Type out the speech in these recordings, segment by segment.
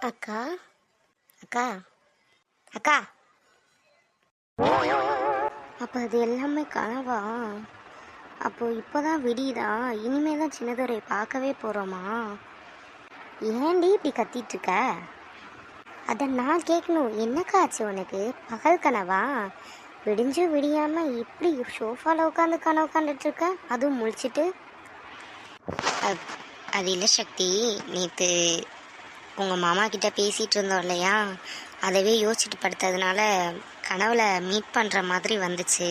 அக்கா அக்கா அக்கா அப்போ அது எல்லாமே கனவா? அப்போ இப்போதான் விடியுதா? இனிமே தான் சின்னதுரை பார்க்கவே போகிறோமா? ஏன்டி இப்படி கத்திட்டு இருக்க? அதை நான் கேட்கணும். என்னக்கா ஆச்சு உனக்கு? பகல் கனவா? விடிஞ்சு விடியாமல் இப்படி சோஃபாவில் உட்காந்து கனவு உட்காந்துட்டு இருக்க, அதுவும் முழிச்சிட்டு? அது இல்லை சக்தி, நேற்று உங்கள் மாமா கிட்ட பேசிகிட்டு இருந்தோம் இல்லையா, அதவே யோசிச்சுட்டு படுத்ததுனால கனவுல மீட் பண்ணுற மாதிரி வந்துச்சு.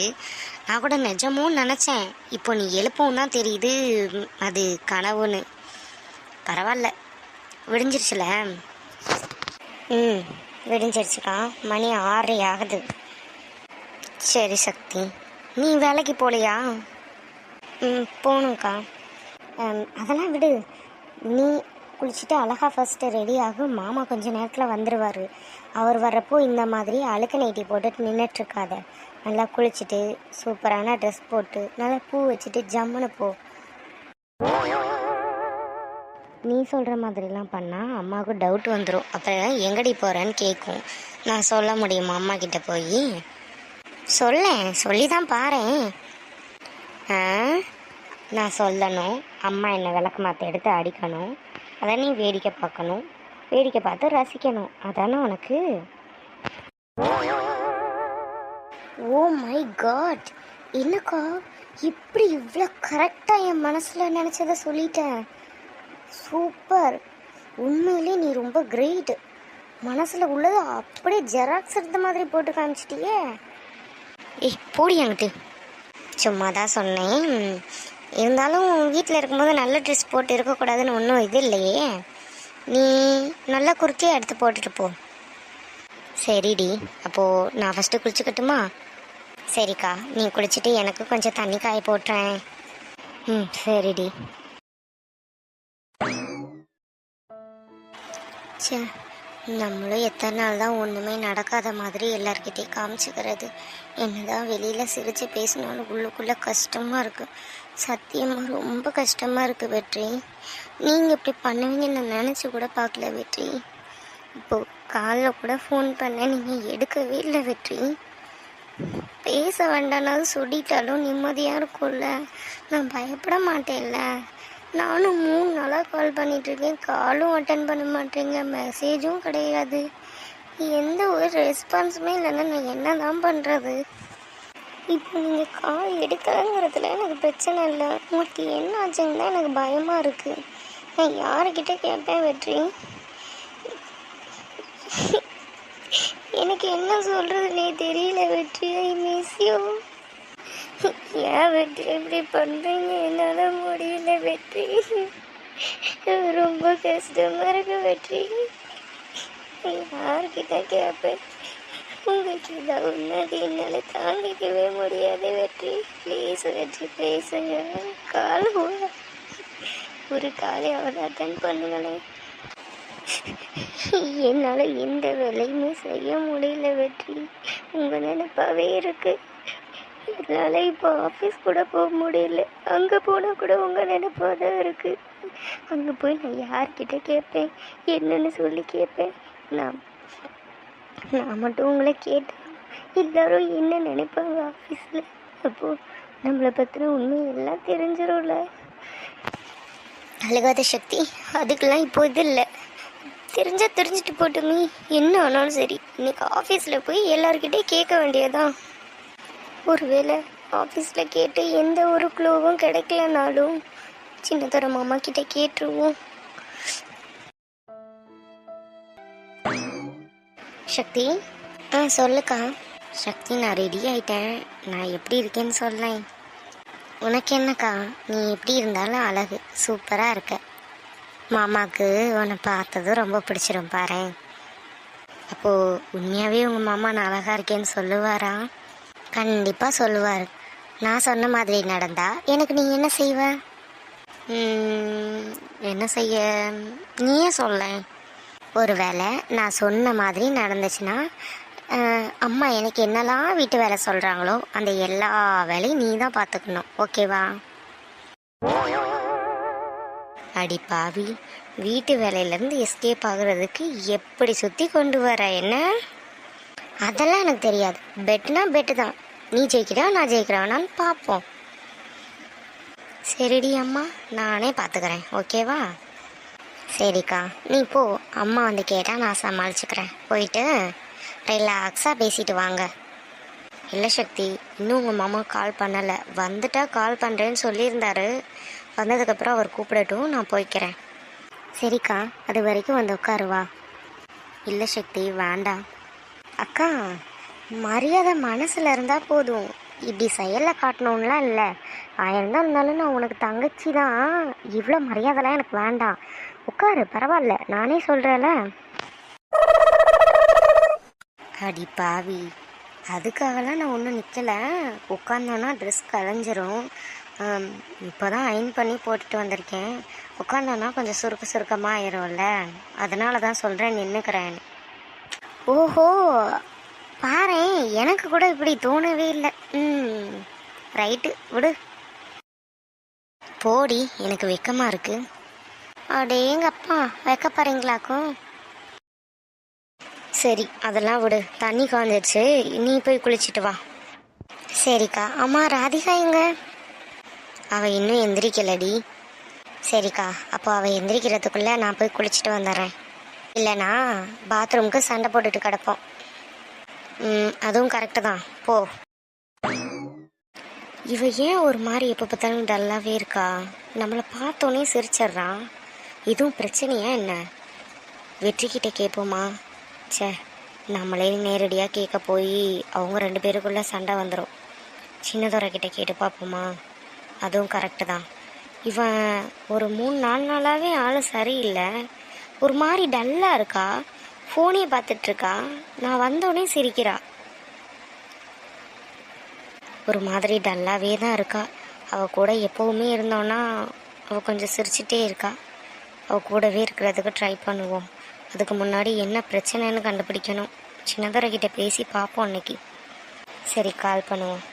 நான் கூட நிஜமும் நினச்சேன். இப்போ நீ எழுப்பவும் தான் தெரியுது அது கனவுன்னு. பரவாயில்ல, விடிஞ்சிருச்சுல? விடிஞ்சிருச்சுக்கா. மணி 6 ஆகுது. சரி சக்தி, நீ வேலைக்கு போகலையா? போகணும்க்கா. அதெல்லாம் விடு. நீ குளிச்சுட்டு அழகா ஃபஸ்ட்டு ரெடி ஆகும். மாமா கொஞ்சம் நேரத்தில் வந்துடுவார். அவர் வர்றப்போ இந்த மாதிரி அழுக்கு நைட்டி போட்டுட்டு நின்றுட்டுருக்காத. நல்லா குளிச்சுட்டு சூப்பரான ட்ரெஸ் போட்டு நல்லா பூ வச்சுட்டு ஜம்முன்னு போ. நீ சொல்கிற மாதிரிலாம் பண்ணால் அம்மாவுக்கு டவுட் வந்துடும். அப்போ எங்கடி போகிறேன்னு கேட்கும். நான் சொல்ல முடியுமா அம்மா கிட்டே போய்? சொல்லி தான் பாரேன். நான் சொல்லணும், அம்மா என்னை விளக்கு மாற்ற எடுத்து அடிக்கணும், அதை நீ வேடிக்கை பார்க்கணும், வேடிக்கை பார்த்து ரசிக்கணும். அதானே உனக்கு? ஓ மை காட், என்னக்கா இப்படி இவ்வளோ கரெக்டாக என் மனசில் நினச்சதை சொல்லிட்டேன். சூப்பர், உண்மையிலே நீ ரொம்ப கிரேட். மனசில் உள்ளது அப்படியே ஜெராக்ஸ் எடுத்த மாதிரி போட்டு காமிச்சிட்டியே. போடி அங்கிட்டு. சும்மா தான் சொன்னேன். இருந்தாலும் வீட்டில் இருக்கும்போது நல்ல ட்ரெஸ் போட்டு இருக்கக்கூடாதுன்னு ஒன்றும் இது இல்லையே. நீ நல்ல குர்த்தியாக எடுத்து போட்டுட்டு போ. சரிடி, அப்போது நான் ஃபஸ்ட்டு குளிச்சுக்கட்டுமா? சரிக்கா, நீ குளிச்சுட்டு எனக்கு கொஞ்சம் தண்ணி காய போட்டுறேன். சரிடி. சே, நம்மளும் எத்தனை நாள் தான் ஒன்றுமே நடக்காத மாதிரி எல்லார்கிட்டையும் காமிச்சுக்கிறது. என்னதான் வெளியில் சிரித்து பேசினாலும் உள்ளுக்குள்ளே கஷ்டமாக இருக்குது. சத்தியமாக ரொம்ப கஷ்டமாக இருக்குது வெற்றி. நீங்கள் இப்படி பண்ணுவீங்கன்னு நான் நினச்சி கூட பார்க்கல வெற்றி. இப்போது காலைல கூட ஃபோன் பண்ணேன், நீங்கள் எடுக்கவே இல்லை வெற்றி. பேச வேண்டாம்னாலும் சொல்லிட்டாலும் நிம்மதியாக இருக்கும்ல. நான் பயப்பட மாட்டேன்ல. நானும் 3 நாளாக கால் பண்ணிகிட்ருக்கேன், காலும் அட்டன் பண்ண மாட்டேங்க, மெசேஜும் கிடையாது, எந்த ஒரு ரெஸ்பான்ஸுமே இல்லைன்னா நான் என்ன தான் பண்ணுறது? இப்போ நீங்கள் கால் எடுக்கலைங்கிறதுல எனக்கு பிரச்சனை இல்லை. உங்களுக்கு என்ன ஆச்சுன்னு தான் எனக்கு பயமாக இருக்குது. நான் யாருக்கிட்ட கேட்பேன் வெற்றி? எனக்கு என்ன சொல்கிறதுனே தெரியல வெற்றி. I miss you. ஏன் வெற்றி இப்படி பண்ணுறீங்க? என்னால் முடியல வெற்றி, ரொம்ப கஷ்டமாக இருக்கு வெற்றி. யார்கிட்ட கேட்பேன்? உங்ககிட்ட உன்னது என்னால் தாங்கிக்கவே முடியாது வெற்றி. ப்ளீஸ் வெற்றி, பேசுங்க. ஒரு காலையாவது அட்டன் பண்ணுங்களேன். என்னால் எந்த வேலையுமே செய்ய முடியல வெற்றி. உங்கள் நினைப்பாவே இருக்கு. என்னால் இப்போ ஆஃபீஸ் கூட போக முடியல. அங்கே போனால் கூட உங்கள் நினைப்பாக தான் இருக்குது. அங்கே போய் நான் யார்கிட்ட கேட்பேன்? என்னன்னு சொல்லி கேட்பேன்? நான் மட்டும் உங்களை கேட்டேன், எல்லாரும் என்ன நினைப்பாங்க ஆஃபீஸில்? அப்போது நம்மளை பற்றின உண்மை எல்லாம் தெரிஞ்சிடும்ல. அழுகாத சக்தி, அதுக்கெல்லாம் இப்போ இது இல்லை. தெரிஞ்சிட்டு போட்டுமே, என்ன ஆனாலும் சரி இன்னைக்கு ஆஃபீஸில் போய் எல்லார்கிட்டையும் கேட்க வேண்டியதான். ஒருவேளை ஆஃபீஸில் கேட்டு எந்த ஒரு க்ளூவும் கிடைக்கலனாலும் சின்னதர மாமா கிட்ட கேட்டுருவோம். சக்தி, சொல்லுக்கா. சக்தி, நான் ரெடி ஆகிட்டேன். நான் எப்படி இருக்கேன்னு சொல்லேன். உனக்கு என்னக்கா, நீ எப்படி இருந்தாலும் அழகு, சூப்பராக இருக்க. மாமாவுக்கு உன்னை பார்த்ததும் ரொம்ப பிடிச்சிரும் பாரு. அப்போது உண்மையாகவே உங்கள் மாமா நான் அழகாக இருக்கேன்னு சொல்லுவாரா? கண்டிப்பாக சொல்லுவார். நான் சொன்ன மாதிரி நடந்தா எனக்கு நீ என்ன செய்வ? என்ன செய்ய நீயே சொல்ல. ஒருவேளை நான் சொன்ன மாதிரி நடந்துச்சுன்னா அம்மா எனக்கு என்னெல்லாம் வீட்டு வேலை சொல்கிறாங்களோ அந்த எல்லா வேலையும் நீ தான் பார்த்துக்கணும், ஓகேவா? அடி பாவி, வீட்டு வேலையிலேருந்து எஸ்கேப் ஆகுறதுக்கு எப்படி சுற்றி கொண்டு வர என்ன? அதெல்லாம் எனக்கு தெரியாது. பெட்னா பெட்டு தான். நீ ஜெயிக்கிறா நான் ஜெயிக்கிறவனான்னு பார்ப்போம். சரிடி அம்மா, நானே பார்த்துக்கிறேன், ஓகேவா? சரிக்கா, நீ போ. அம்மா வந்து கேட்டால் நான் சமாளிச்சுக்கிறேன். போயிட்டு ரிலாக்ஸாக பேசிட்டு வாங்க. இல்லை சக்தி, இன்னும் உங்கள் மாமா கால் பண்ணலை. வந்துட்டா கால் பண்ணுறேன்னு சொல்லியிருந்தாரு. வந்ததுக்கப்புறம் அவர் கூப்பிடட்டும், நான் போய்க்கிறேன். சரிக்கா, அது வரைக்கும் வந்து உட்காருவா. இல்லை சக்தி, வேண்டாம். அக்கா, மரியாதை மனசில் இருந்தால் போதும், இப்படி செயலில் காட்டணும்லாம் இல்லை. ஆயிரம் தான் இருந்தாலும் நான் உனக்கு தங்கச்சி தான். இவ்வளோ மரியாதைலாம் எனக்கு வேண்டாம். உட்காரு, பரவாயில்ல, நானே சொல்கிறேன்ல. அடி பாவி, அதுக்காகலாம் நான் ஒன்றும் நிற்கலை. உட்காந்தோன்னா ட்ரெஸ் கலைஞ்சிரும். இப்போ தான் அயன் பண்ணி போட்டுட்டு வந்திருக்கேன். உட்காந்தோன்னா கொஞ்சம் சுருக்கமாக ஆயிரும்ல, அதனால தான் சொல்கிறேன் நின்றுக்கிறேன். ஓஹோ, பாரேன், எனக்கு கூட இப்படி தோணவே இல்லை. ரைட்டு, விடு. போடி, எனக்கு வெக்கமாக இருக்கு. அடேங்கப்பா, வைக்கப்பாருங்களாக்கும். சரி, அதெல்லாம் விடு. தண்ணி காஞ்சிடுச்சு, நீ போய் குளிச்சுட்டு வா. சரிக்கா. அம்மா ராதிகா எங்க? அவள் இன்னும் எந்திரிக்கலடி. சரிக்கா, அப்போ அவள் எந்திரிக்கிறதுக்குள்ளே நான் போய் குளிச்சுட்டு வந்துடுறேன். இல்லைனா பாத்ரூமுக்கு சண்டை போட்டுட்டு கிடப்போம். அதுவும் கரெக்டு தான், போ. இவ ஏன் ஒரு மாதிரி எப்போ பார்த்தாலும் டல்லாகவே இருக்கா? நம்மளை பார்த்தோன்னே சிரிச்சிட்றான். இதுவும் பிரச்சனையா என்ன? வெற்றிக்கிட்ட கேட்போமா? சே, நம்மளே நேரடியாக கேட்க போய் அவங்க 2 பேருக்குள்ளே சண்டை வந்துடும். சின்னதுரைக்கிட்ட கேட்டு பார்ப்போமா? அதுவும் கரெக்டு தான். இவன் ஒரு 3-4 நாளாகவே ஆள் சரியில்லை. ஒரு மாதிரி டல்லாக இருக்கா. ஃபோனே பார்த்துட்ருக்கா. நான் வந்தோடனே சிரிக்கிறா. ஒரு மாதிரி டல்லாகவே தான் இருக்கா. அவள் கூட எப்போவுமே இருந்தோன்னா அவள் கொஞ்சம் சிரிச்சிட்டே இருக்கா. அவள் கூடவே இருக்கிறதுக்கு ட்ரை பண்ணுவோம். அதுக்கு முன்னாடி என்ன பிரச்சனைன்னு கண்டுபிடிக்கணும். சின்னதுரைக்கிட்ட பேசி பார்ப்போம் அன்னைக்கு. சரி, கால் பண்ணுவோம்.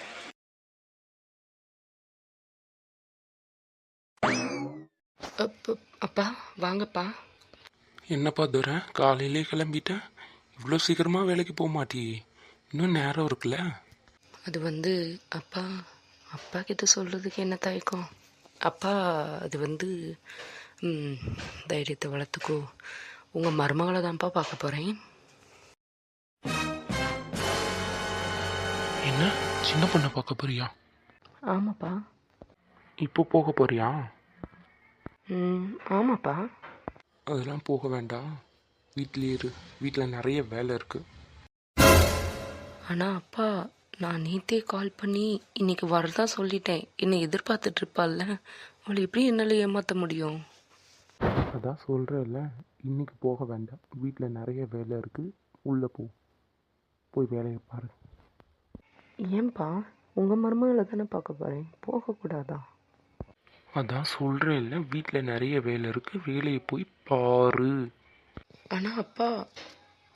அப்பா வாங்கப்பா. என்னப்பா துரை, காலையிலே கிளம்பிட்டேன். இவ்வளோ சீக்கிரமாக வேலைக்கு போக மாட்டியே? இன்னும் நேரம் இருக்குல்ல? அது அப்பா, அப்பா கிட்ட சொல்கிறதுக்கு என்ன தயக்கம்? அப்பா, அது தைரியத்தை வளர்த்துக்கோ. உங்கள் மருமகளை தான்ப்பா பார்க்க போகிறேன். என்ன, சின்ன பொண்ணை பார்க்க போறியா? ஆமாப்பா. இப்போ போக போறியா? ஆமாப்பா. அதெல்லாம் போக வேண்டாம், வீட்டிலே இரு. வீட்டில் நிறைய வேலை இருக்கு. ஆனால் அப்பா, நான் நேற்றே கால் பண்ணி இன்னைக்கு வரதா சொல்லிட்டேன். என்னை எதிர்பார்த்துட்டு இருப்பாள்ல, அவளை எப்படி என்னால் ஏமாற்ற முடியும்? அதான் சொல்கிறேன்ல, இன்னைக்கு போக வேண்டாம். வீட்டில் நிறைய வேலை இருக்கு. உள்ளே போய் வேலையை பாரு. ஏன்பா, உங்கள் மருமகளை தானே பார்க்க போகிறேன், போகக்கூடாதா? அதான் சொல்கிறேன்ல, வீட்டில் நிறைய வேலை இருக்கு, வேலையை போய் பாரு. ஆனால் அப்பா,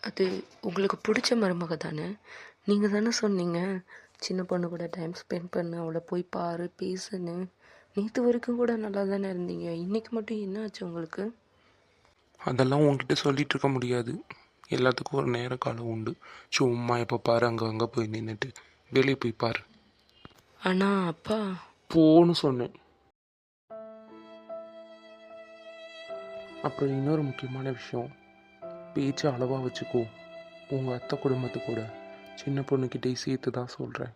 அது உங்களுக்கு பிடிச்ச மருமக தானே? நீங்கள் தானே சொன்னீங்க சின்ன பொண்ணு கூட டைம் ஸ்பெண்ட் பண்ணு, அவளை போய் பாரு, பேசுன்னு. நேற்று வரைக்கும் கூட நல்லா தானே இருந்தீங்க, இன்னைக்கு மட்டும் என்ன ஆச்சு உங்களுக்கு? அதெல்லாம் உன்கிட்ட சொல்லிட்டு இருக்க முடியாது. எல்லாத்துக்கும் ஒரு நேர காலம் உண்டு. சும்மா எப்போ பாரு அங்கே போய் நின்றுட்டு வேலையை போய் பாரு. ஆனால் அப்பா, போன்னு சொன்னேன். அப்புறம் இன்னொரு முக்கியமான விஷயம், பேச்சு அளவாக வச்சுக்கோ. உங்கள் அத்தை குடும்பத்து கூட சின்ன பொண்ணுக்கிட்டே சேர்த்து தான் சொல்கிறேன்.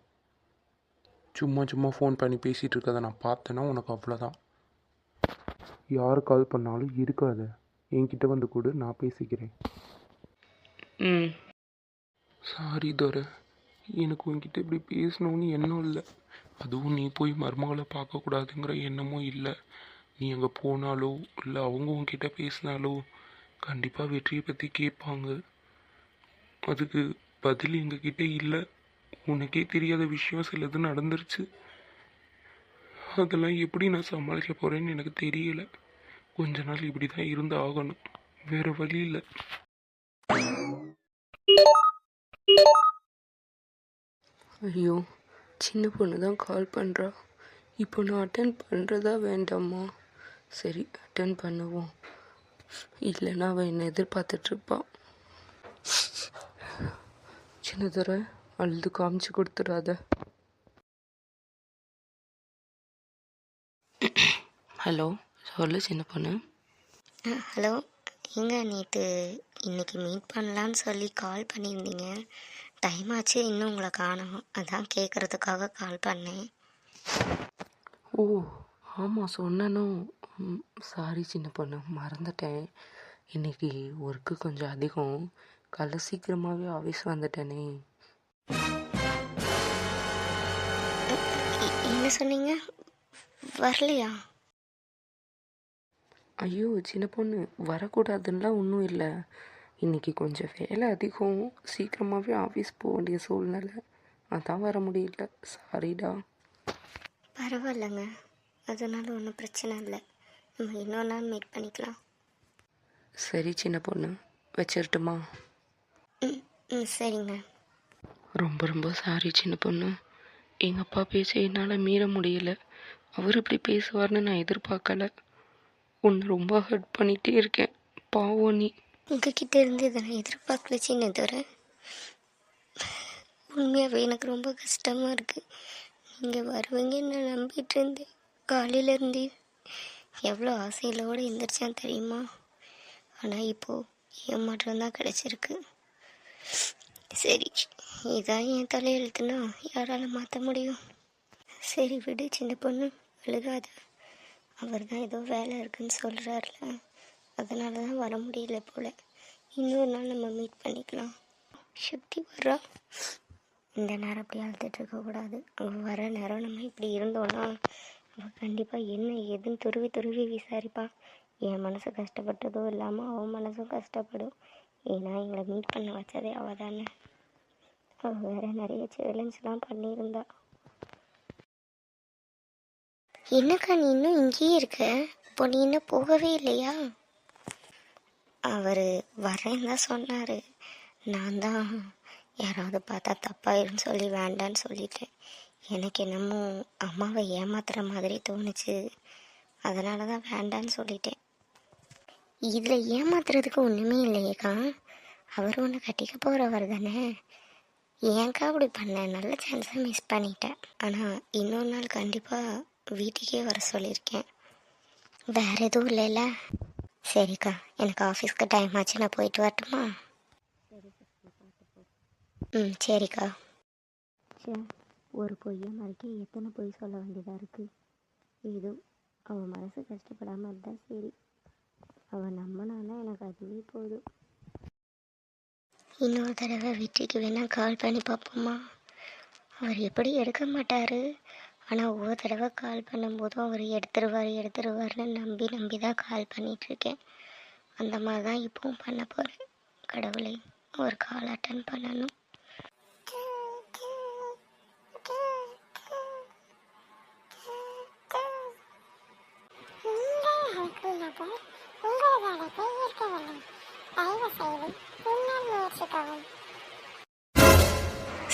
சும்மா ஃபோன் பண்ணி பேசிகிட்டு இருக்கதை நான் பார்த்தேன்னா உனக்கு அவ்வளோதான். யார் கால் பண்ணாலும் இருக்காத, என்கிட்ட வந்து கூட நான் பேசிக்கிறேன். சாரி துரை, எனக்கு உன்கிட்ட இப்படி பேசணும்னு எண்ணம் இல்லை. அதுவும் நீ போய் மருமகளை பார்க்கக்கூடாதுங்கிற எண்ணமும் இல்லை. நீ அங்கே போனாலோ இல்லை அவங்க உங்ககிட்ட பேசினாலோ கண்டிப்பாக வெற்றியை பற்றி கேட்பாங்க. அதுக்கு பதில் எங்ககிட்ட இல்லை. உனக்கே தெரியாத விஷயம் சிலது நடந்துருச்சு. அதெல்லாம் எப்படி நான் சமாளிக்க போகிறேன்னு எனக்கு தெரியல. கொஞ்ச நாள் இப்படி தான் இருந்து ஆகணும், வேறு வழி இல்லை. ஐயோ, சின்ன பொண்ணு தான் கால் பண்ணுறா. இப்போ நான் அட்டன் பண்ணுறதா வேண்டாமா? சரி அட்டன் பண்ணுவோம், இல்லைன்னா அவன் என்னை எதிர்பார்த்துட்ருப்பான். சின்னதுரை அழுது காமிச்சு கொடுத்துடாத. ஹலோ, சொல்லு சின்ன பொண்ணு. ஹலோ, எங்க நேற்று இன்னைக்கு மீட் பண்ணலான்னு சொல்லி கால் பண்ணியிருந்தீங்க. டைம் ஆச்சு, இன்னும் உங்களை காணோம். அதான் கேட்குறதுக்காக கால் பண்ணேன். ஓ ஆமாம் சொன்னனும். சாரி சின்ன பொண்ணு, மறந்துட்டேன். இன்னைக்கு ஒர்க்கு கொஞ்சம் அதிகம், காலைல சீக்கிரமாகவே ஆஃபீஸ் வந்துட்டேனே. என்ன சொன்னீங்க? வரலையா? ஐயோ சின்ன பொண்ணு, வரக்கூடாதுன்னெலாம் ஒன்றும் இல்லை. இன்றைக்கி கொஞ்சம் வேலை அதிகம், சீக்கிரமாகவே ஆஃபீஸ் போக வேண்டிய சூழ்நிலை, அதான் வர முடியல. சாரிடா. பரவாயில்லைங்க, அதனால ஒன்றும் பிரச்சனை இல்லை. நம்ம இன்னொரு நாள் மீட் பண்ணிக்கலாம். சரி சின்ன பொண்ணு, வச்சிரட்டுமா? சரிங்க. ரொம்ப ரொம்ப சாரி சின்ன பொண்ணு. எங்கள் அப்பா பேச என்னால் மீற முடியல. அவர் இப்படி பேசுவார்னு நான் எதிர்பார்க்கல. உன்னை ரொம்ப ஹர்ட் பண்ணிகிட்டே இருக்கேன், பாவம் நீ. உங்ககிட்ட இருந்து இதை நான் எதிர்பார்க்கல சின்னதுரை. உண்மையாகவே எனக்கு ரொம்ப கஷ்டமாக இருக்குது. நீங்கள் வருவீங்கன்னு நான் நம்பிட்டு இருந்தேன். காலையிலேருந்தே எவ்வளோ ஆசையிலோடு எழுந்திரிச்சான் தெரியுமா? ஆனால் இப்போது ஏமாற்றம் தான் கிடச்சிருக்கு. சரி, இதான் என் தலையெழுத்துனா யாரால் மாற்ற முடியும்? சரி விடு சின்ன பொண்ணு, அழுகாத. அவர் தான் ஏதோ வேலை இருக்குன்னு சொல்கிறாருல, அதனால தான் வர முடியல போல். இன்னொரு நாள் நம்ம மீட் பண்ணிக்கலாம். சக்தி வர்றா. இந்த நேரம் அப்படி அழுதுட்டு இருக்கக்கூடாது. அவன் வர நேரம் நம்ம இப்படி இருந்தோன்னா அவள் கண்டிப்பாக என்ன ஏதுன்னு துருவி துருவி விசாரிப்பாள். என் மனசு கஷ்டப்பட்டதோ இல்லாமல் அவன் மனசும் கஷ்டப்படும். ஏன்னா எங்களை மீட் பண்ண வச்சதே அவள் தானே. அவள் வேறு நிறைய சேலஞ்செலாம் பண்ணியிருந்தா. என்னக்கா நீ இன்னும் இங்கேயே இருக்க? இப்போ நீ இன்னும் போகவே இல்லையா? அவர் வரேன்னு தான் சொன்னார். நான் தான் யாராவது பார்த்தா தப்பாயிருன்னு சொல்லி வேண்டான்னு சொல்லிட்டேன். எனக்கு என்னமோ அம்மாவை ஏமாத்துற மாதிரி தோணுச்சு, அதனால தான் வேண்டான்னு சொல்லிட்டேன். இதில் ஏமாத்துறதுக்கு ஒன்றுமே இல்லையேக்கா. அவர் ஒன்று கட்டிக்க போகிறவர் தானே. ஏன்க்கா அப்படி பண்ணேன்? நல்ல சான்ஸை மிஸ் பண்ணிட்டேன். ஆனால் இன்னொரு நாள் கண்டிப்பாக வீட்டுக்கே வர சொல்லியிருக்கேன். வேறு எதுவும் இல்லைல்ல? சரிக்கா, எனக்கு ஆஃபீஸ்க்கு டைம் ஆச்சு, நான் போயிட்டு வரட்டுமா? சரிக்கா. சரி, ஒரு பொய்யை மறைக்க எத்தனை பொய் சொல்ல வேண்டியதாக இருக்குது. ஏதோ அவன் மனசு கஷ்டப்படாமல் இருந்தால் சரி. அவன் நம்பினானா எனக்கு அதுவே போதும். இன்னொரு தடவை வெற்றிக்கு வேணால் கால் பண்ணி பார்ப்போமா? அவர் எப்படி எடுக்க மாட்டார். ஆனால் ஒவ்வொரு தடவை கால் பண்ணும்போதும் அவர் எடுத்துருவார்னு நம்பி தான் கால் பண்ணிகிட்ருக்கேன். அந்த மாதிரி தான் இப்போவும் பண்ண போகிறேன். கடவுளே, ஒரு கால் அட்டன் பண்ணணும்.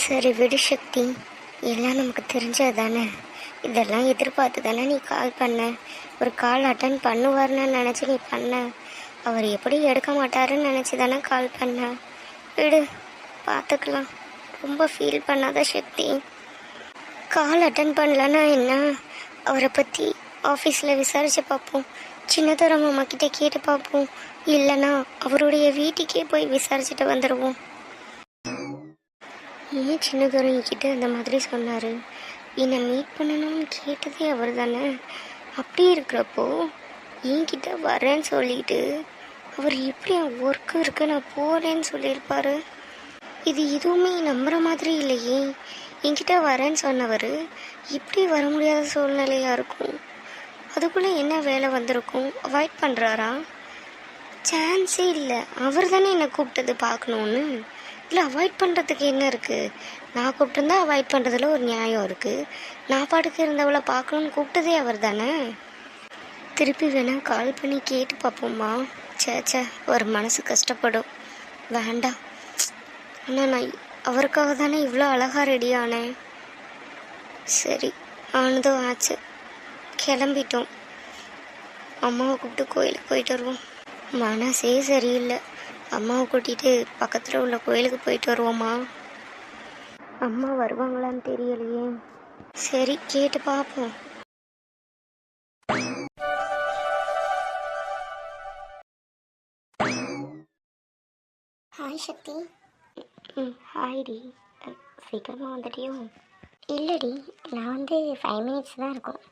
சரி விடு சக்தி, எல்லாம் நமக்கு தெரிஞ்சது தானே. இதெல்லாம் எதிர்பார்த்து தானே நீ கால் பண்ண. ஒரு கால் அட்டன் பண்ணுவார்னு நினச்சி நீ பண்ண. அவர் எப்படி எடுக்க மாட்டாருன்னு நினச்சி தானே கால் பண்ண. விடு, பார்த்துக்கலாம். ரொம்ப ஃபீல் பண்ணாத சக்தி. கால் அட்டன் பண்ணலன்னா என்ன, அவரை பற்றி ஆஃபீஸில் விசாரித்து பார்ப்போம். சின்னதுரை மாமா கிட்டே கேட்டு பார்ப்போம். இல்லைன்னா அவருடைய வீட்டுக்கே போய் விசாரிச்சுட்டு வந்துடுவோம். ஏன் சின்னதுரை கிட்ட அந்த மாதிரி சொன்னார்? என்னை மீட் பண்ணணும்னு கேட்டதே அவர் தானே. அப்படி இருக்கிறப்போ என்கிட்ட வரேன்னு சொல்லிட்டு அவர் எப்படி ஒர்க்கு இருக்கு நான் போகிறேன்னு சொல்லியிருப்பாரு? இது எதுவுமே நம்புகிற மாதிரி இல்லையே. என்கிட்ட வரேன்னு சொன்னவர் இப்படி வர முடியாத சூழ்நிலையாக இருக்கும். அதுக்குள்ளே என்ன வேலை வந்திருக்கும்? அவாய்ட் பண்ணுறாரா? சான்ஸே இல்லை. அவர் தானே என்னை கூப்பிட்டது பார்க்கணுன்னு. இல்லை, அவாய்ட் பண்ணுறதுக்கு என்ன இருக்குது? நான் கூப்பிட்டுருந்தா அவாய்ட் பண்ணுறதுல ஒரு நியாயம் இருக்குது. நான் பாட்டுக்கு இருந்தவளை பார்க்கணுன்னு கூப்பிட்டதே அவர் தானே. திருப்பி வேணால் கால் பண்ணி கேட்டு பார்ப்போம்மா. சே, ஒரு மனசு கஷ்டப்படும். வேண்டாம். ஆனால் நான் அவருக்காக தானே இவ்வளோ அழகாக ரெடி ஆனேன். சரி, ஆனதும் ஆச்சு, கிளம்பிட்டோம். அம்மாவை கூப்பிட்டு கோயிலுக்கு போயிட்டு வருவோம். மனசே சரியில்லை. அம்மாவை கூட்டிகிட்டு பக்கத்தில் உள்ள கோயிலுக்கு போயிட்டு வருவோம்மா. அம்மா வருவாங்களான்னு தெரியலையே. சரி, கேட்டு பார்ப்போம். ஹாய் சக்தி. ஹாய்டி. சீக்கிரமாக வந்துட்டியோ? இல்லைடி, நான் 5 மினிட்ஸ் தான் இருக்கும்.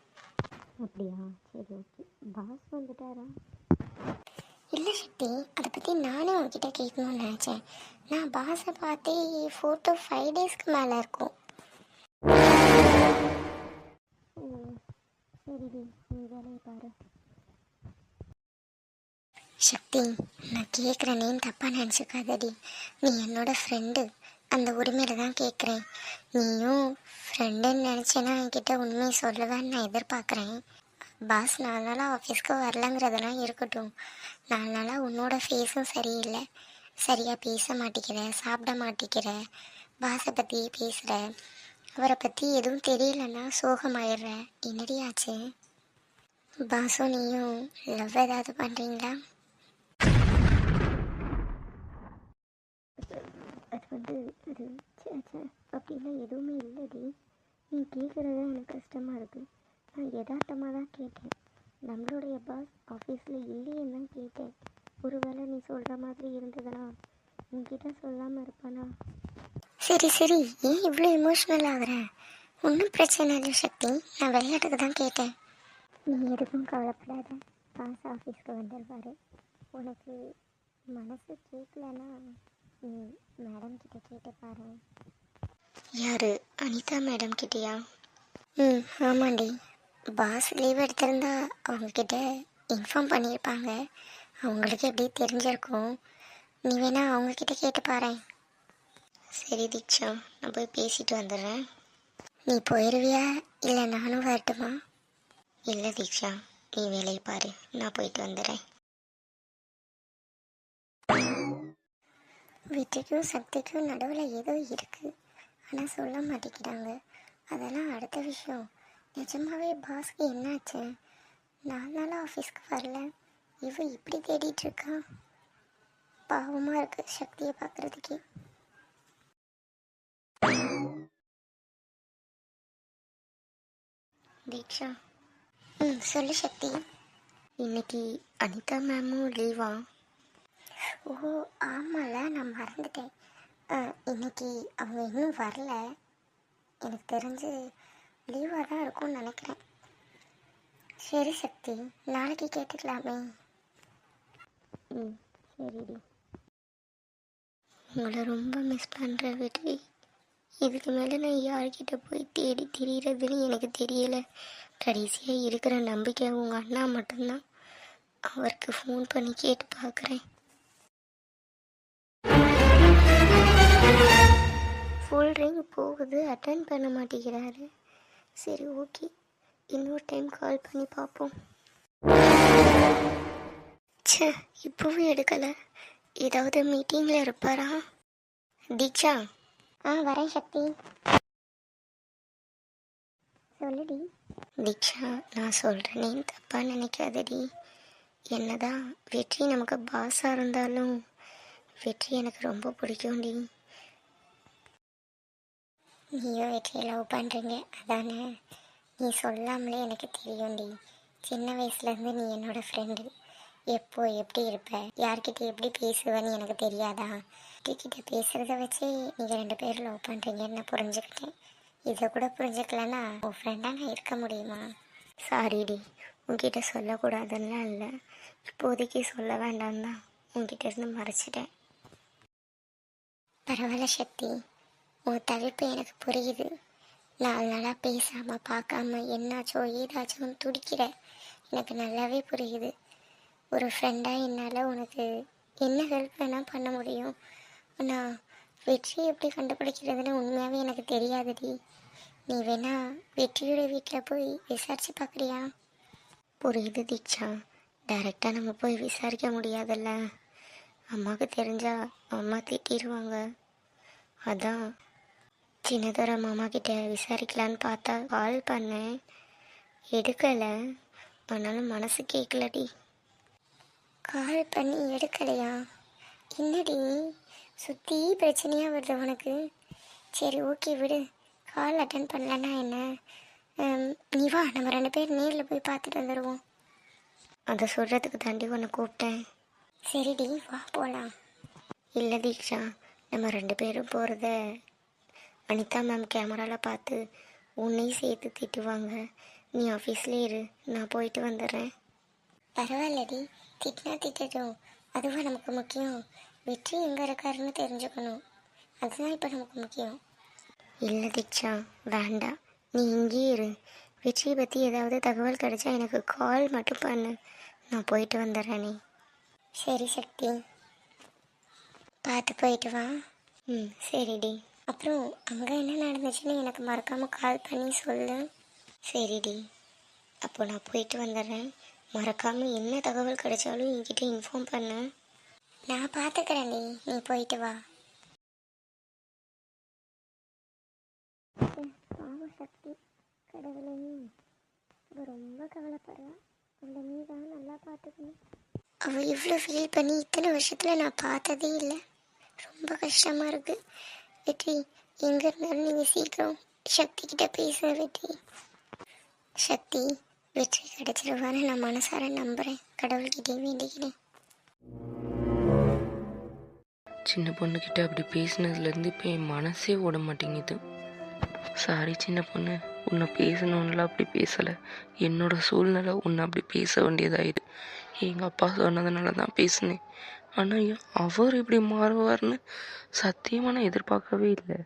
அப்படியா? சரி, ஓகே. பாஸ் வந்துட்டாரா? இல்லை சக்தி, அதை பற்றி நானே உங்ககிட்ட கேட்கணும்னு நினச்சேன். நான் பாஸை பார்த்தே 4 to 5 டேஸ்க்கு மேலே இருக்கும். சரிடி, நீ வேலையை பாரு. சக்தி, நான் கேட்குறேனேன்னு தப்பாக நினச்சிக்காதடி. நீ என்னோட ஃப்ரெண்டு, அந்த உரிமையில் தான் கேட்குறேன். நீயும் ஃப்ரெண்டுன்னு நினச்சேன்னா என்கிட்ட உண்மையை சொல்லுவேன்னு நான் எதிர்பார்க்குறேன். பாஸ் 4 நாளாக ஆஃபீஸ்க்கு வரலங்கிறதெல்லாம் இருக்கட்டும். 4 நாளாக உன்னோட ஃபேஸும் சரியில்லை. சரியாக பேச மாட்டேங்கிற, சாப்பிட மாட்டேங்கிற, பாஸை பற்றியே பேசுகிற, அவரை பற்றி எதுவும் தெரியலன்னா சோகமாயிடுற. என்னடி ஆச்சு? பாஸும் நீயும் லவ் ஏதாவது பண்ணுறீங்களா? அது அப்படிலாம் எதுவுமே இல்லைடி. நீ கேட்குறது எனக்கு கஷ்டமாக இருக்குது. நான் யதார்த்தமாக தான் கேட்டேன். நம்மளுடைய பாஸ் ஆஃபீஸில் இல்லையேன்னு தான் கேட்டேன். ஒருவேளை நீ சொல்கிற மாதிரி இருந்ததுன்னா உன்கிட்ட சொல்லாமல் இருப்பானா? சரி சரி, ஏன் இவ்வளோ எமோஷ்னல் ஆகுற? ஒன்றும் பிரச்சனை இல்லை சக்தி, நான் விளையாட்டுக்கு தான் கேட்டேன். நீ எதுக்கும் கவலைப்படாத. பாஸ் ஆஃபீஸ்க்கு வந்துடுவார். உனக்கு மனசு கேட்கலன்னா நீ மேடம் கிட்ட கேட்டு பாரு. யார்? அனிதா மேடம் கிட்டேயா? ஆமாண்டி. பாஸ் லீவ் எடுத்திருந்தா அவங்கக்கிட்ட இன்ஃபார்ம் பண்ணியிருப்பாங்க. அவங்களுக்கு எப்படி தெரிஞ்சிருக்கும். நீ வேணா அவங்கக்கிட்ட கேட்டு பாரு. சரி தீக்ஷா, நான் போய் பேசிட்டு வந்துடுறேன். நீ போயிடுவியா இல்லை நானும் வரட்டுமா? இல்லை தீக்ஷா, நீ வேலையை பாரு, நான் போயிட்டு வந்துடுறேன். வெற்றிக்கும் சக்திக்கும் நடுவில் ஏதோ இருக்குது, ஆனால் சொல்ல மாட்டேங்கிறாங்க. அதெல்லாம் அடுத்த விஷயம். நிஜமாவே பாஸ்க்கு என்னாச்சு? 4 நாளாக ஆஃபீஸ்க்கு வரல, இவ இப்படி தேடிட்டுருக்கா. பாவமாக இருக்குது சக்தியை பார்க்குறதுக்கே. தீக்ஷா. சொல்லு சக்தி. இன்னைக்கு அனிதா மேமும் லீவா? ஓ ஆமாம்ல, நான் மறந்துட்டேன். இன்னைக்கு அவங்க இன்னும் வரல. எனக்கு தெரிஞ்சு லீவாக தான் இருக்கும்னு நினைக்கிறேன். சரி சக்தி, நாளைக்கு கேட்டுக்கலாமே. சரிடி. உங்களை ரொம்ப மிஸ் பண்ணுற வெற்றி. இதுக்கு மேலே நான் யார்கிட்ட போய் தேடி திரிகிறதுன்னு எனக்கு தெரியலை. கடைசியாக இருக்கிற நம்பிக்கை உங்கள் அண்ணா மட்டும்தான். அவருக்கு ஃபோன் பண்ணி கேட்டு பார்க்குறேன். ஃபுல் ரிங் போகுது, அட்டன் பண்ண மாட்டேங்கிறாரு. சரி ஓகே, இன்னொரு டைம் கால் பண்ணி பார்ப்போம். ச்சே, இப்போவும் எடுக்கலை. ஏதாவது மீட்டிங்கில் இருப்பாரா? தீக்ஷா. வரேன் சக்தி. சொல்லுடி. தீக்ஷா, நான் சொல்கிறேனேன்னு தப்பாக நினைக்காதடி. என்னதான் வெற்றி நமக்கு பாஸாக இருந்தாலும் வெற்றி எனக்கு ரொம்ப பிடிக்கும்டி. நீயும் வெற்றியை லவ் பண்ணுறீங்க அதானே? நீ சொல்லாமலே எனக்கு தெரியும்டி. சின்ன வயசுலேருந்து நீ என்னோடய ஃப்ரெண்டு. எப்போ எப்படி இருப்ப, யார்கிட்ட எப்படி பேசுவேன்னு எனக்கு தெரியாதா? கிட்ட பேசுகிறத வச்சு நீங்கள் 2 பேரும் லவ் பண்ணுறீங்கன்னு நான் புரிஞ்சுக்கிட்டேன். இதை கூட புரிஞ்சுக்கலன்னா உன் ஃப்ரெண்டாக நான் இருக்க முடியுமா? சாரிடி, உன்கிட்ட சொல்லக்கூடாதுன்னா இல்லை, இப்போதைக்கு சொல்ல வேண்டாம் தான் உன்கிட்ட இருந்து மறைச்சிட்டேன். பரவாயில்ல சக்தி, உன் தவிர்ப்பு எனக்கு புரியுது. 4 நாளாக பேசாமல் பார்க்காம என்னாச்சோ ஏதாச்சும் துடிக்கிற எனக்கு நல்லாவே புரியுது. ஒரு ஃப்ரெண்டாக என்னால் உனக்கு என்ன ஹெல்ப் வேணால் பண்ண முடியும். ஆனால் வெற்றியை எப்படி கண்டுபிடிக்கிறதுன்னு உண்மையாகவே எனக்கு தெரியாதுடி. நீ வேணா வெற்றியோட வீட்டில் போய் விசாரித்து பார்க்குறியா? புரியுது தீக்ஷா, டைரெக்டாக நம்ம போய் விசாரிக்க முடியாதுல்ல. அம்மாவுக்கு தெரிஞ்சா அம்மா திட்டிடுவாங்க. அதான் சின்னதர மாமா கிட்ட விசாரிக்கலான்னு பார்த்தா கால் பண்ணேன், எடுக்கலை. ஆனாலும் மனசு கேட்கலடி. கால் பண்ணி எடுக்கலையா? என்னடி சுற்றி பிரச்சனையாக வருது உனக்கு? சரி ஓகே விடு, கால் அட்டன் பண்ணலன்னா என்ன? நீ வா, நம்ம 2 பேர் நேரில் போய் பார்த்துட்டு வந்துடுவோம். அதை சொல்கிறதுக்கு தாண்டி உன்னை கூப்பிட்டேன். சரிடி வா போகலாம். இல்லை தீக்ஷா, நம்ம 2 பேரும் போகிறத அனிதா மேம் கேமராவில் பார்த்து உன்னையும் சேர்த்து திட்டுவாங்க. நீ ஆஃபீஸ்லேயே இரு, நான் போயிட்டு வந்துடுறேன். பரவாயில்லடி, திட்டினா திட்டட்டும். அதுவா நமக்கு முக்கியம்? வெற்றி எங்கே இருக்காருன்னு தெரிஞ்சுக்கணும், அதுதான் இப்போ நமக்கு முக்கியம். இல்லை தீக்ஷா வேண்டாம், நீ இங்கேயே இரு. வெற்றியை பற்றி ஏதாவது தகவல் கிடைச்சா எனக்கு கால் மட்டும் பண்ணு, நான் போயிட்டு வந்துடுறேன். நீ சரி சக்தி, பார்த்து போயிட்டு வா. சரிடி. அப்புறம் அங்கே என்ன நடந்துச்சுன்னு எனக்கு மறக்காமல் கால் பண்ணி சொல்லு. சரிடி, அப்போ நான் போயிட்டு வந்துடுறேன். மறக்காமல் என்ன தகவல் கிடைச்சாலும் என்கிட்ட இன்ஃபார்ம் பண்ணு. நான் பார்த்துக்கிறேன், நீ போயிட்டு வா. பாவம் சக்தி, கடவுளே, ரொம்ப கவலைப்படுறா. அவளை நீ தான் நல்லா பார்த்துக்கணும். அவள் இவ்வளோ ஃபீல் பண்ணி இத்தனை வருஷத்தில் நான் பார்த்ததே இல்லை. ரொம்ப கஷ்டமாக இருக்குது. வெற்றி, எங்கே இருந்தாலும் நீங்கள் சீக்கிரம் சக்தி கிட்ட பேசுகிற வெற்றி. சக்தி, வெற்றி கிடைச்சிருவான்னு நான் மனசார நம்புகிறேன். கடவுள்கிட்டே வேண்டிக்கிறேன். சின்ன பொண்ணுக்கிட்ட அப்படி பேசினதுலேருந்து இப்போ என் மனசே ஓட மாட்டேங்குது. சாரி சின்ன பொண்ணு, உன்னை பேசணும்லாம் அப்படி பேசலை. என்னோட சூழ்நிலை உன்னை அப்படி பேச வேண்டியதாயிடு. எங்கள் அப்பா சொன்னதுனால தான் பேசினேன். ஆனால் அவர் இப்படி மாறுவார்னு சத்தியமாக நான் எதிர்பார்க்கவே இல்லை.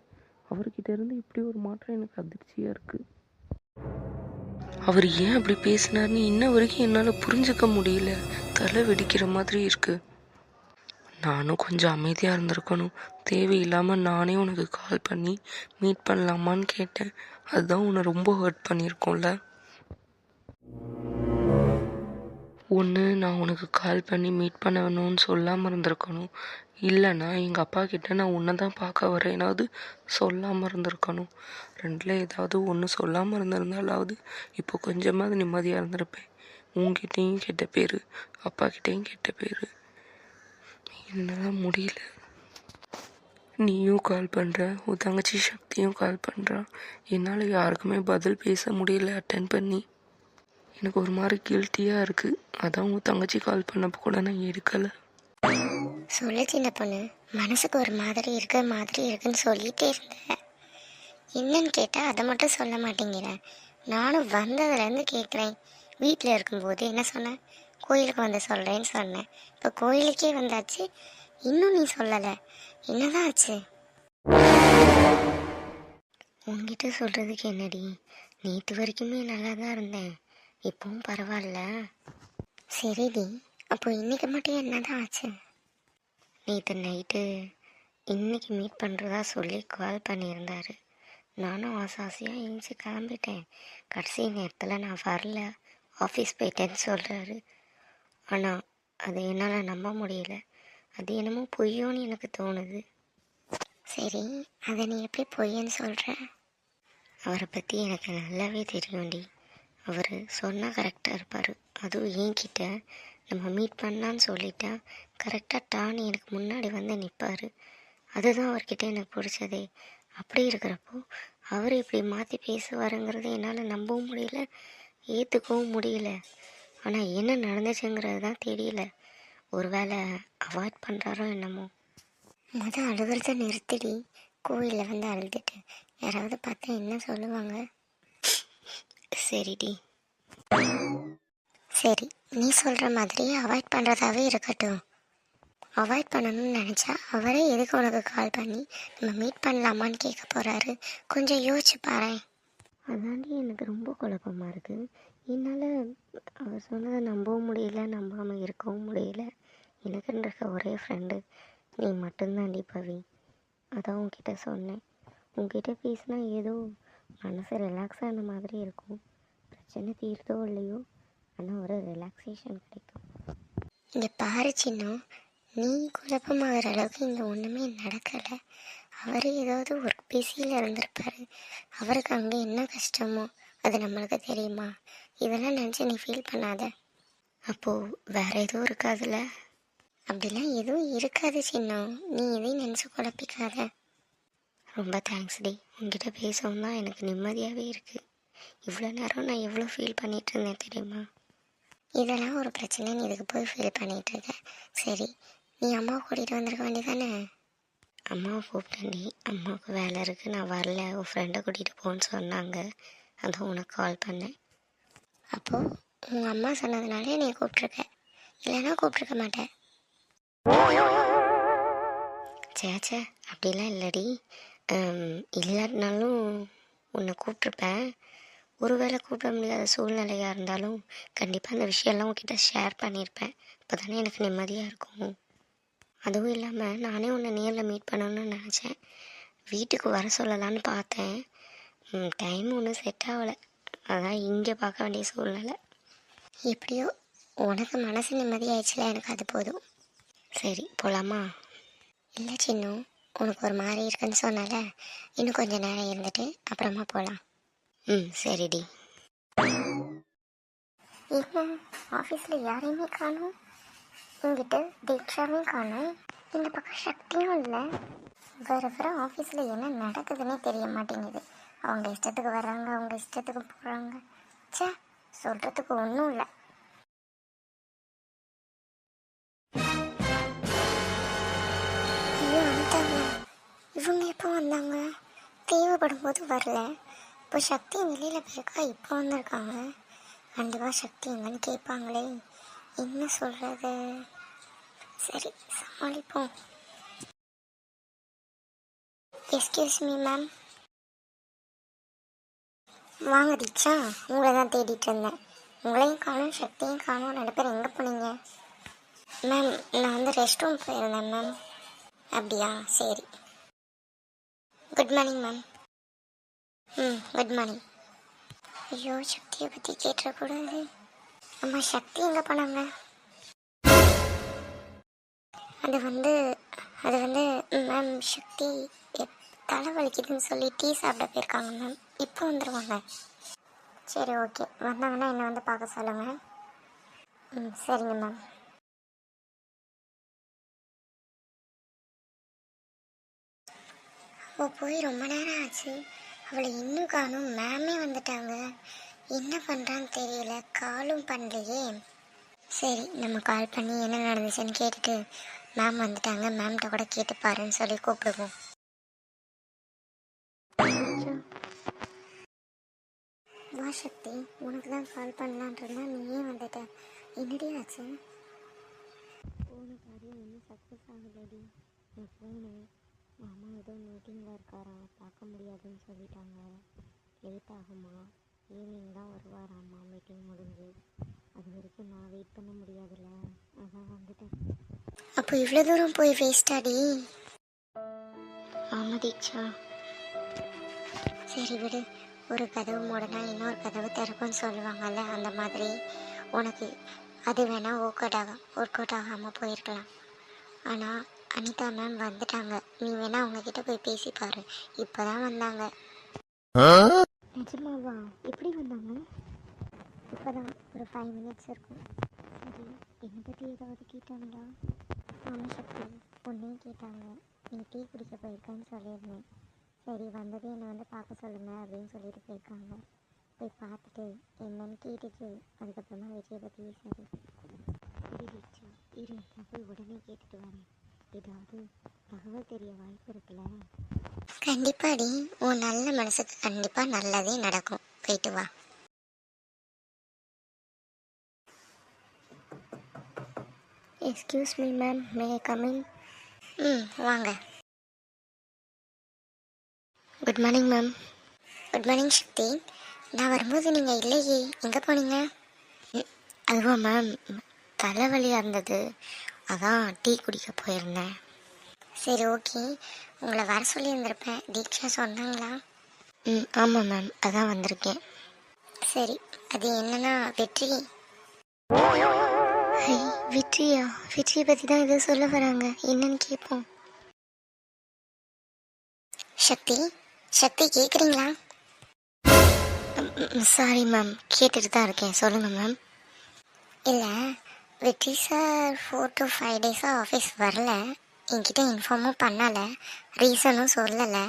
அவர்கிட்ட இருந்து இப்படி ஒரு மாற்றம் எனக்கு அதிர்ச்சியாக இருக்குது. அவர் ஏன் அப்படி பேசினார்னு இன்ன வரைக்கும் என்னால் புரிஞ்சுக்க முடியல. தலை வெடிக்கிற மாதிரி இருக்குது. நானும் கொஞ்சம் அமைதியாக இருந்திருக்கணும். தேவையில்லாமல் நானே உனக்கு கால் பண்ணி மீட் பண்ணலாமான்னு கேட்டேன். அதுதான் உன்னை ரொம்ப ஹர்ட் பண்ணியிருக்கோம்ல. ஒன்று நான் உனக்கு கால் பண்ணி மீட் பண்ணணும்னு சொல்லாமல் இருந்திருக்கணும். இல்லைன்னா எங்கள் அப்பா கிட்ட நான் உன்னை தான் பார்க்க வரேனாவது சொல்லாமல் இருந்திருக்கணும். 2ல் ஏதாவது ஒன்று சொல்லாமல் இருந்திருந்தாலாவது இப்போ கொஞ்சமாவது நிம்மதியாக இருந்திருப்பேன். உங்ககிட்டையும் கெட்ட பேர், அப்பா கிட்டேயும் கெட்ட பேர். என்னால் முடியல. நீயும் கால் பண்ணுற, உன் தங்கச்சி சக்தியும் கால் பண்ணுறா. என்னால் யாருக்குமே பதில் பேச முடியல அட்டென்ட் பண்ணி. எனக்கு ஒரு மாதிரி கில்ட்டியாக இருக்குது. அதான் உன் தங்கச்சி கால் பண்ணப்போ கூட நான் எடுக்கலை. சொல்லு சின்ன பொண்ணு, மனசுக்கு ஒரு மாதிரி இருக்குன்னு சொல்லிகிட்டே இருந்தேன். என்னன்னு கேட்டால் அதை மட்டும் சொல்ல மாட்டேங்கிறேன். நானும் வந்ததுலேருந்து கேட்குறேன். வீட்டில் இருக்கும்போது என்ன சொன்னேன்? கோயிலுக்கு வந்து சொல்கிறேன்னு சொன்னேன். இப்போ கோயிலுக்கே வந்தாச்சு, இன்னும் நீ சொல்லலை. என்னதான் ஆச்சு? உங்ககிட்ட சொல்கிறதுக்கு என்னடி? நேற்று வரைக்குமே நல்லா தான் இருந்தேன், இப்பவும் பரவாயில்ல. சரிடி, அப்போ இன்னைக்கு மட்டும் என்னதான் ஆச்சு? நேற்று நைட்டு இன்னைக்கு மீட் பண்ணுறதா சொல்லி கால் பண்ணியிருந்தாரு. நானும் ஆசாசியாக எழுந்து கிளம்பிட்டேன். கடைசி நேரத்தில் நான் வரல, ஆஃபீஸ் போயிட்டேன்னு சொல்கிறாரு. ஆனால் அது என்னால் நம்ப முடியல. அது என்னமோ பொய்யோன்னு எனக்கு தோணுது. சரி, அதை நீ எப்படி பொய்யன்னு சொல்கிற? அவரை பற்றி எனக்கு நல்லாவே தெரியும்டி. அவர் சொன்னால் கரெக்டாக இருப்பார். அதுவும் என்கிட்ட நம்ம மீட் பண்ணலான்னு சொல்லிட்டா கரெக்டாக டான்னு எனக்கு முன்னாடி வந்து நிற்பார். அதுதான் அவர்கிட்ட எனக்கு பிடிச்சதே. அப்படி இருக்கிறப்போ அவர் இப்படி மாற்றி பேசுவாருங்கிறது என்னால் நம்பவும் முடியல, ஏற்றுக்கவும் முடியல. ஆனால் என்ன நடந்துச்சுங்கிறது தான் தெரியல. ஒருவேளை அவாய்ட் பண்ணுறாரோ என்னமோ. அழுகிறத நிறுத்திடி. கோயிலில் வந்து அழுதுட்டு யாராவது பார்த்தா என்ன சொல்லுவாங்க? சரிடி, சரி, நீ சொல்கிற மாதிரி அவாய்ட் பண்ணுறதாவே இருக்கட்டும். அவாய்ட் பண்ணணும்னு நினச்சா அவரே எதுக்கு உனக்கு கால் பண்ணி நம்ம மீட் பண்ணலாமான்னு கேட்க போகிறாரு? கொஞ்சம் யோசிச்சு பாரு. அதாண்டி எனக்கு ரொம்ப குழப்பமாக இருக்குது. என்னால் அவர் சொன்னதை நம்பவும் முடியல, நம்பாமல் இருக்கவும் முடியல. எனக்குன்ற ஒரே ஃப்ரெண்டு நீ மட்டும்தாண்டி பவி. அதான் உன்கிட்ட சொன்னேன். உன்கிட்ட பேசினா ஏதோ மனசு ரிலாக்ஸ் ஆன மாதிரி இருக்கும். பிரச்சனை தீர்த்தோ இல்லையோ, ஆனால் ஒரு ரிலாக்ஸேஷன் கிடைக்கும். இங்கே பாரு சின்னம், நீ குழப்பமாகிற அளவுக்கு இங்கே ஒன்றுமே நடக்கலை. அவர் ஏதாவது ஒர்க் பிஸியில் இருந்திருப்பார். அவருக்கு அங்கே என்ன கஷ்டமோ அது நம்மளுக்கு தெரியுமா? இதெல்லாம் நினச்சி நீ ஃபீல் பண்ணாத. அப்போது வேற எதுவும் இருக்காதுல்ல? அப்படிலாம் எதுவும் இருக்காது சின்னம், நீ எதையும் நினச்சி குழப்பிக்காத. ரொம்ப தேங்க்ஸ் டி, உங்ககிட்ட பேசவும் தான் எனக்கு நிம்மதியாகவே இருக்குது. இவ்வளோ நேரம் நான் எவ்வளோ ஃபீல் பண்ணிகிட்டு இருந்தேன் தெரியுமா? இதெல்லாம் ஒரு பிரச்சனைன்னு இதுக்கு போய் ஃபீல் பண்ணிகிட்ருக்க. சரி, நீ அம்மாவை கூட்டிகிட்டு வந்திருக்க வேண்டியதானே? அம்மாவை கூப்பிட்டேன்டி, அம்மாவுக்கு வேலை இருக்குது, நான் வரல, உன் ஃப்ரெண்டை கூட்டிகிட்டு போன்னு சொன்னாங்க, அதான் உனக்கு கால் பண்ணேன். அப்போது உங்கள் அம்மா சொன்னதுனாலே நீ கூப்பிட்ருக்க, இல்லைன்னா கூப்பிட்ருக்க மாட்டேன். சேச்சே, அப்படிலாம் இல்லடி. இல்லாட்டினாலும் உன்னை கூப்பிட்ருப்பேன். ஒருவேளை கூப்பிட முடியாத சூழ்நிலையாக இருந்தாலும் கண்டிப்பாக அந்த விஷயம்லாம் உன்கிட்ட ஷேர் பண்ணியிருப்பேன். இப்போ தானே எனக்கு நிம்மதியாக இருக்கும். அதுவும் இல்லாமல் நானே உன்னை நேரில் மீட் பண்ணணும்னு நினச்சேன். வீட்டுக்கு வர சொல்லலான்னு பார்த்தேன். டைம் ஒன்றும் செட் ஆகலை, அதான் இங்கே பார்க்க வேண்டிய சூழ்நிலை. எப்படியோ உனக்கு மனசு நிம்மதியாகிடுச்சுல, எனக்கு அது போதும். சரி போகலாமா? இல்லை சின்னும், உனக்கு ஒரு மாதிரி இருக்குன்னு சொன்னால இன்னும் கொஞ்சம் நேரம் இருந்துட்டு அப்புறமா போகலாம். சரிடி. என்ன ஆஃபீஸில் யாரையுமே காணும், இங்கிட்ட தீக்ஷாவையும் காணும், இந்த பக்கம் சக்தியும் இல்லை. வர ஆஃபீஸில் என்ன நடக்குதுன்னே தெரிய மாட்டேங்குது. அவங்க இஷ்டத்துக்கு வர்றாங்க, அவங்க இஷ்டத்துக்கு போகிறாங்க. சே, சொல்கிறதுக்கு ஒன்றும் இல்லை. ஐயோ வந்துட்டாங்க. இவங்க எப்போ வந்தாங்க? தேவைப்படும் போது வரல. இப்போ சக்தி வெளியில் போயிருக்கா, இப்போ வந்திருக்காங்க. கண்டிப்பாக சக்தி எங்கன்னு கேட்பாங்களே, என்ன சொல்கிறது? சரி சமாளிப்போம். Excuse me ma'am. வாங்க தீக்ஷா, உங்களை தான் தேடிட்டு இருந்தேன். உங்களையும் காணும், சக்தியும் காணும், 2 பேர் எங்கே போனீங்க? மேம் நான் வந்து ரெஸ்ட் ரூம் போயிருந்தேன் மேம். அப்படியா, சரி. Good morning ma'am. Good morning. ஐயோ, சக்தியை பற்றி கேட்டுறக்கூடாது. அம்மா சக்தி எங்கே போனாங்க? அது வந்து மேம் சக்தி தலை வலிக்குதுன்னு சொல்லி டீ சாப்பிட போயிருக்காங்க மேம். இப்போ வந்துடுவாங்க. சரி ஓகே, வந்தாங்கன்னா என்னை வந்து பார்க்க சொல்லுங்கள். சரிங்க மேம். அவள் போய் ரொம்ப நேரம் ஆச்சு, அவளை இன்னும் காணும். மேமே வந்துட்டாங்க, என்ன பண்ணுறான்னு தெரியல, காலும் பண்ணலையே. சரி, நம்ம கால் பண்ணி என்ன நடந்துச்சுன்னு கேட்டுட்டு மேம் வந்துட்டாங்க, மேம்கிட்ட கூட கேட்டு பாருன்னு சொல்லி கூப்பிடுவோம். வா சக்தி, உனக்கு தான் கால் பண்ணலான் இருந்தா நீயே வந்துட்ட, என்னடி ஆச்சு? ஃபோனு காரியம் ஒன்றும் சக்ஸஸ் ஆகலடி. என் ஃபோனு மாமா ஏதோ மீட்டிங்கில் இருக்காராம், பார்க்க முடியாதுன்னு சொல்லிட்டாங்க. லேட் ஆகுமா, ஈவினிங் தான் வருவாராம்மா மீட்டிங் முடிஞ்சு. அது வரைக்கும் நான் வெயிட் பண்ண முடியாதுல்ல, அதான் வந்துட்டேன். அப்போ இவ்வளோ தூரம் போய் வேஸ்டாடி? ஆமாம் தீக்ஷா. சரி விடு, ஒரு கதவு மூடனா இன்னொரு கதவு திறக்கும்னு சொல்லுவாங்கல்ல, அந்த மாதிரி உனக்கு அது வேணால் ஒர்க் அவுட் ஆகாமல் போயிருக்கலாம். ஆனால் அனிதா மேம் வந்துட்டாங்க, நீ வேணா அவங்கக்கிட்ட போய் பேசிப்பாரு. இப்போ தான் வந்தாங்க. நிஜமாவா? எப்படி வந்தாங்க? இப்போ தான் ஒரு 5 minutes இருக்கும். சரி, என்னை பற்றி ஏதாவது கேட்டாங்களா? ஆமாம் சக்தி, பொண்ணையும் கேட்டாங்க. நீ டீ குடிக்க போயிருக்கான்னு சொல்லியிருந்தேன். சரி, வந்ததே என்னை வந்து பார்க்க சொல்லுங்கள் அப்படின்னு சொல்லிட்டு போயிருக்காங்க. போய் பார்த்துட்டு என்னன்னு கேட்டுட்டு அதுக்கப்புறமா விஜயை பற்றி சரி தீட்சா இரு, நான் போய் உடனே கேட்டுட்டு வரேன். ஏதாவது தகவல் தெரிய வாய்ப்பு இருக்குல்ல? கண்டிப்பாடி, உன் நல்ல மனசுக்கு கண்டிப்பாக நல்லதே நடக்கும். போயிட்டு வா. Excuse me ma'am, may I come in? வாங்க. Good morning ma'am. Good morning Sakthi. நான் வரும்போது நீங்கள் இல்லையே, எங்கே போனீங்க? அதுவா மேம், தலைவலியாக இருந்தது, அதான் டீ குடிக்க போயிருந்தேன். சரி ஓகே, உங்களை வர சொல்லியிருந்திருப்பேன், தீக்ஷா சொன்னாங்களா? ஆமாம் மேம், அதான் வந்திருக்கேன். சரி, அது என்னன்னா வெற்றி. வெற்றியா? வெற்றியை பற்றி தான் எதுவும் சொல்ல வராங்க, என்னன்னு கேட்போம். சக்தி, சக்தி கேட்குறீங்களா? சாரி மேம், கேட்டுட்டு தான் இருக்கேன், சொல்லுங்கள் மேம். இல்லை, வெற்றி சார் 4 to 5 டேஸாக ஆஃபீஸ் வரல, என்கிட்ட இன்ஃபார்மும் பண்ணலை, ரீசனும் சொல்லலை.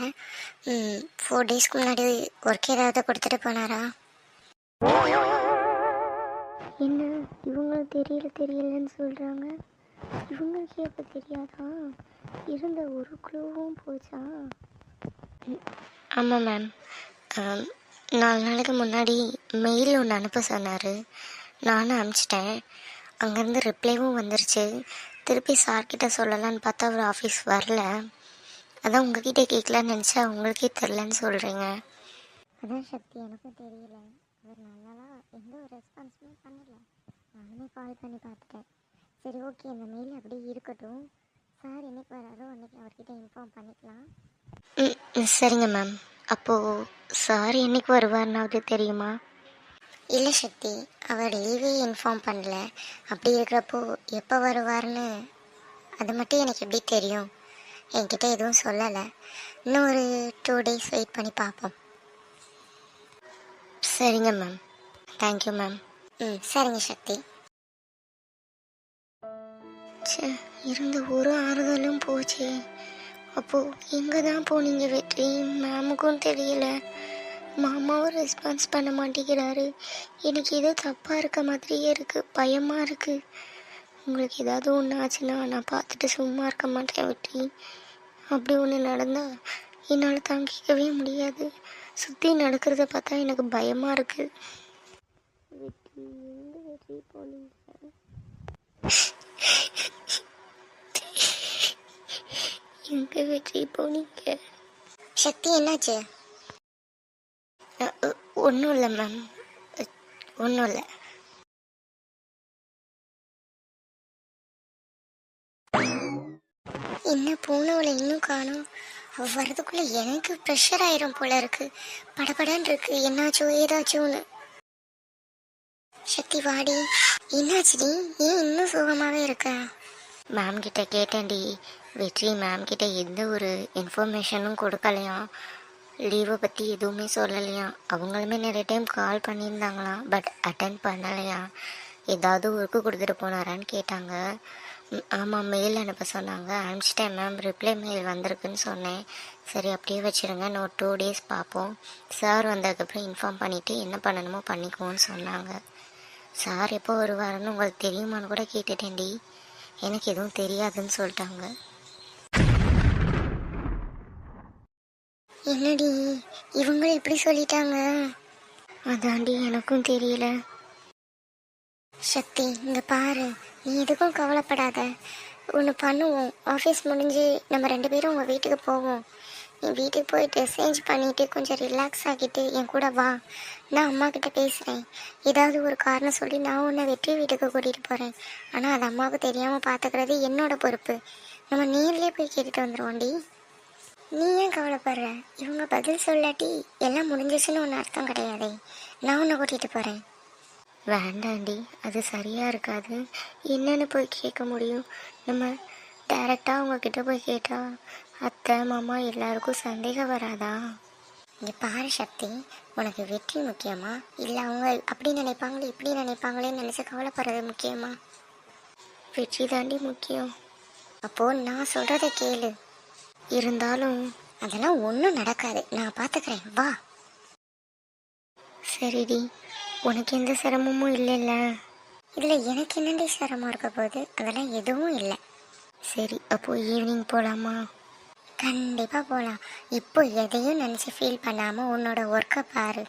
4 டேஸ்க்கு முன்னாடி ஒர்க் ஏதாவது கொடுத்துட்டு போனாரா? என்ன இவங்களுக்கு தெரியலன்னு சொல்கிறாங்க, இவங்களுக்கு எப்போ தெரியாதா? இருந்த ஒரு க்ளூவும் போச்சா? ஆமாம் மேம், 4 நாளைக்கு முன்னாடி மெயில் ஒன்று அனுப்ப சொன்னார், நானும் அனுப்பிச்சிட்டேன். அங்கேருந்து ரிப்ளைவும் வந்துருச்சு. திருப்பி சார்கிட்ட சொல்லலான்னு பார்த்தா அவர் ஆஃபீஸ் வரல. அதான் உங்ககிட்ட கேட்கலான்னு நினச்சா உங்களுக்கே தெரிலன்னு சொல்கிறீங்க. அதான் சக்தி, எனக்கும் தெரியல. அவர் நல்லா எந்த ஒரு ரெஸ்பான்ஸுமே பண்ணலை. நானுமே கால் பண்ணி பார்த்துட்டேன். சரி, ஓகே, இந்த மெயில் அப்படியே இருக்கட்டும். சார் என்னைக்கு வராரோ அன்றைக்கி அவர்கிட்ட இன்ஃபார்ம் பண்ணிக்கலாம். சரிங்க மேம். அப்போது சார் என்னைக்கு வருவார்னாவது தெரியுமா? இல்லை சக்தி, அவர் லீவே இன்ஃபார்ம் பண்ணல. அப்படி இருக்கிறப்போ எப்போ வருவார்னு அது மட்டும் எனக்கு எப்படி தெரியும்? என்கிட்ட எதுவும் சொல்லலை. இன்னும் ஒரு 2 days வெயிட் பண்ணி பார்ப்போம். சரிங்க மேம், தேங்க்யூ மேம். சரிங்க சக்தி. சே, இருந்த ஒரு ஆறுதலும் போச்சு. அப்போது எங்கே தான் போனீங்க வெற்றி? மேமுக்கும் தெரியல, மாமாவும் ரெஸ்பான்ஸ் பண்ண மாட்டேங்கிறாரு. எனக்கு ஏதோ தப்பாக இருக்க மாதிரியே இருக்குது, பயமாக இருக்குது. உங்களுக்கு ஏதாவது ஒன்று ஆச்சுன்னா நான் பார்த்துட்டு சும்மா இருக்க மாட்டேன் வெற்றி. அப்படி ஒன்று நடந்தால் என்னால் தாங்கிக்கவே முடியாது. சுற்றி நடக்கிறத பார்த்தா எனக்கு பயமாக இருக்குது. வெற்றி, எங்கே வெற்றி போனீங்க? எங்கே வெற்றி போனீங்க? சக்தி, என்னாச்சு? ஒன்றும் இல்லை மேம், ஒன்றும் இல்லை. என்ன போனவளை இன்னும் காணோம்? அவள் வர்றதுக்குள்ளே எனக்கு ப்ரெஷர் ஆயிரும் போல இருக்கு. படபடன்னு இருக்கு, என்னாச்சோ ஏதாச்சோன்னு. சக்தி, வாடி. என்னாச்சுடி? ஏன் இன்னும் சுகமாகவே இருக்க? மேம் கிட்ட கேட்டேன்டி. வெற்றி மேம் கிட்ட எந்த ஒரு இன்ஃபர்மேஷனும் கொடுக்கலையாம், லீவை பற்றி எதுவுமே சொல்லலையாம். அவங்களுமே நிறைய டைம் கால் பண்ணியிருந்தாங்களாம், பட் அட்டென்ட் பண்ணலையாம். ஏதாவது ஒர்க்கு கொடுத்துட்டு போனாரான்னு கேட்டாங்க. ஆமாம், மெயில் அனுப்ப சொன்னாங்க, அனுப்பிச்சிட்டேன் மேம், ரிப்ளை மெயில் வந்திருக்குன்னு சொன்னேன். சரி, அப்படியே வச்சுருங்க, இன்னும் ஒரு 2 days பார்ப்போம், சார் வந்ததுக்கப்புறம் இன்ஃபார்ம் பண்ணிவிட்டு என்ன பண்ணணுமோ பண்ணிக்குவோன்னு சொன்னாங்க. சார் எப்போ வருவாருன்னு உங்களுக்கு தெரியுமான்னு கூட கேட்டுட்டேன்டி. எனக்கு எதுவும் தெரியாதுன்னு சொல்லிட்டாங்க. என்னடி இவங்களும் இப்படி சொல்லிட்டாங்க? அதாண்டி எனக்கும் தெரியல. சக்தி, இங்கே பாரு, நீ எதுக்கும் கவலைப்படாத. ஒன்று பண்ணுவோம், ஆஃபீஸ் முடிஞ்சு நம்ம 2 பேரும் உங்கள் வீட்டுக்கு போவோம். நீ வீட்டுக்கு போய் ட்ரெஸ் சேஞ்ச் பண்ணிவிட்டு கொஞ்சம் ரிலாக்ஸ் ஆகிட்டு என் கூட வா. நான் அம்மா கிட்ட பேசுகிறேன். ஏதாவது ஒரு காரணம் சொல்லி நான் உன்னை வெற்றி வீட்டுக்கு கூட்டிகிட்டு போகிறேன். ஆனால் அது அம்மாவுக்கு தெரியாமல் பார்த்துக்கிறது என்னோட பொறுப்பு. நம்ம நேர்லேயே போய் கேட்டுட்டு வந்துடுவோண்டி. நீ ஏன் கவலைப்படுற? இவங்க பதில் சொல்லாட்டி எல்லாம் முடிஞ்சிச்சுன்னு ஒன்று அர்த்தம் கிடையாதே. நான் உன்னை கூட்டிகிட்டு போகிறேன். வேண்டாண்டி, அது சரியாக இருக்காது. என்னென்னு போய் கேட்க முடியும்? நம்ம டைரெக்டாக அவங்கக்கிட்ட போய் கேட்டால் அத்தை மாமா எல்லாருக்கும் சந்தேகம் வராதா? இங்கே பாரு சக்தி, உனக்கு வெற்றி முக்கியமா இல்லை அவங்க அப்படி நினைப்பாங்களே இப்படி நினைப்பாங்களேன்னு நினச்சி கவலைப்படுறது முக்கியமா? வெற்றி தாண்டி முக்கியம். அப்போது நான் சொல்கிறத கேளு. இருந்தாலும் அதெல்லாம் ஒன்றும் நடக்காது, நான் பார்த்துக்கிறேன், வா. சரிடி, உனக்கு எந்த சிரமமும் இல்லைல்ல? இதில் எனக்கு என்னடி சிரமம் இருக்க போகுது? அதெல்லாம் எதுவும் இல்லை. சரி, அப்போது ஈவினிங் போகலாமா? கண்டிப்பாக போகலாம். இப்போ எதையும் நினச்சி ஃபீல் பண்ணாமல் உன்னோட ஒர்க்கை பாரு.